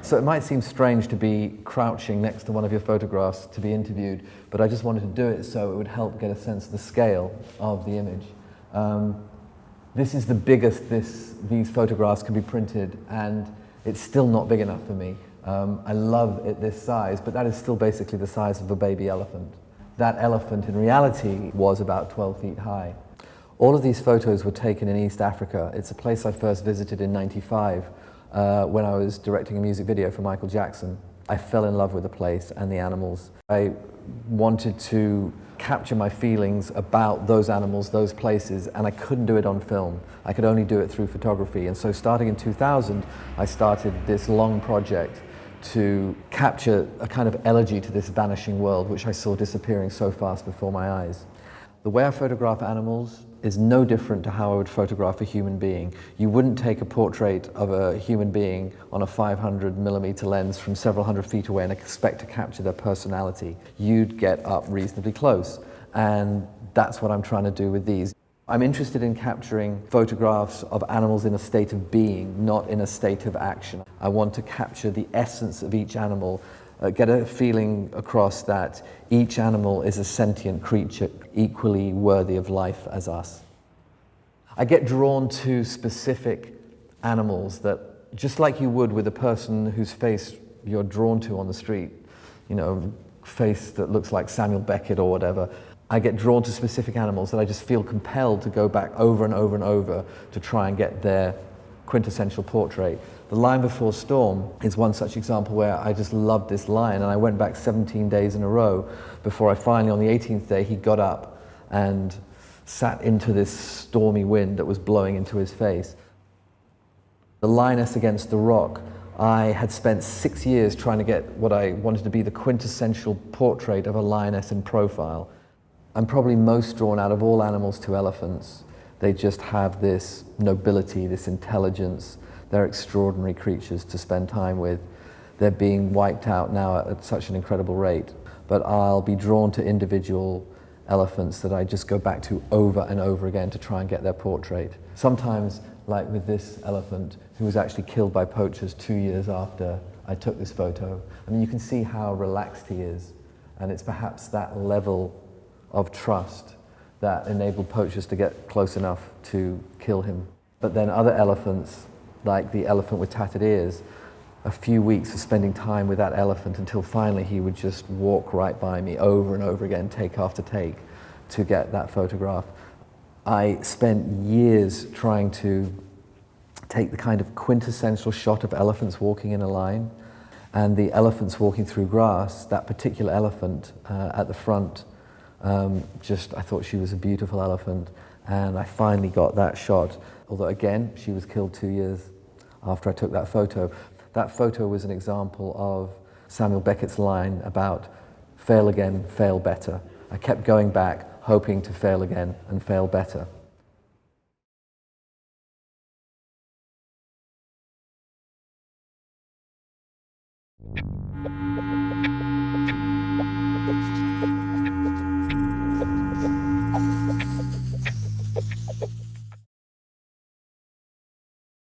So it might seem strange to be crouching next to one of your photographs to be interviewed, but I just wanted to do it so it would help get a sense of the scale of the image. This is the biggest these photographs can be printed, and it's still not big enough for me. I love it this size, but that is still basically the size of a baby elephant. That elephant in reality was about 12 feet high. All of these photos were taken in East Africa. It's a place I first visited in '95 when I was directing a music video for Michael Jackson. I fell in love with the place and the animals. I wanted to capture my feelings about those animals, those places, and I couldn't do it on film. I could only do it through photography. And so starting in 2000, I started this long project to capture a kind of elegy to this vanishing world, which I saw disappearing so fast before my eyes. The way I photograph animals is no different to how I would photograph a human being. You wouldn't take a portrait of a human being on a 500mm lens from several hundred feet away and expect to capture their personality. You'd get up reasonably close, and that's what I'm trying to do with these. I'm interested in capturing photographs of animals in a state of being, not in a state of action. I want to capture the essence of each animal, get a feeling across that each animal is a sentient creature equally worthy of life as us. I get drawn to specific animals that, just like you would with a person whose face you're drawn to on the street, you know, face that looks like Samuel Beckett or whatever, I get drawn to specific animals that I just feel compelled to go back over and over and over to try and get their quintessential portrait. The Lion Before Storm is one such example where I just loved this lion, and I went back 17 days in a row before I finally, on the 18th day, he got up and sat into this stormy wind that was blowing into his face. The Lioness Against the Rock, I had spent 6 years trying to get what I wanted to be the quintessential portrait of a lioness in profile. I'm probably most drawn out of all animals to elephants. They just have this nobility, this intelligence. They're extraordinary creatures to spend time with. They're being wiped out now at such an incredible rate. But I'll be drawn to individual elephants that I just go back to over and over again to try and get their portrait. Sometimes, like with this elephant, who was actually killed by poachers 2 years after I took this photo. I mean, you can see how relaxed he is. And it's perhaps that level of trust that enabled poachers to get close enough to kill him. But then other elephants, like the elephant with tattered ears, a few weeks of spending time with that elephant until finally he would just walk right by me over and over again, take after take, to get that photograph. I spent years trying to take the kind of quintessential shot of elephants walking in a line, and the elephants walking through grass. That particular elephant at the front, I thought she was a beautiful elephant, and I finally got that shot. Although again, she was killed 2 years after I took that photo. That photo was an example of Samuel Beckett's line about fail again, fail better. I kept going back, hoping to fail again and fail better.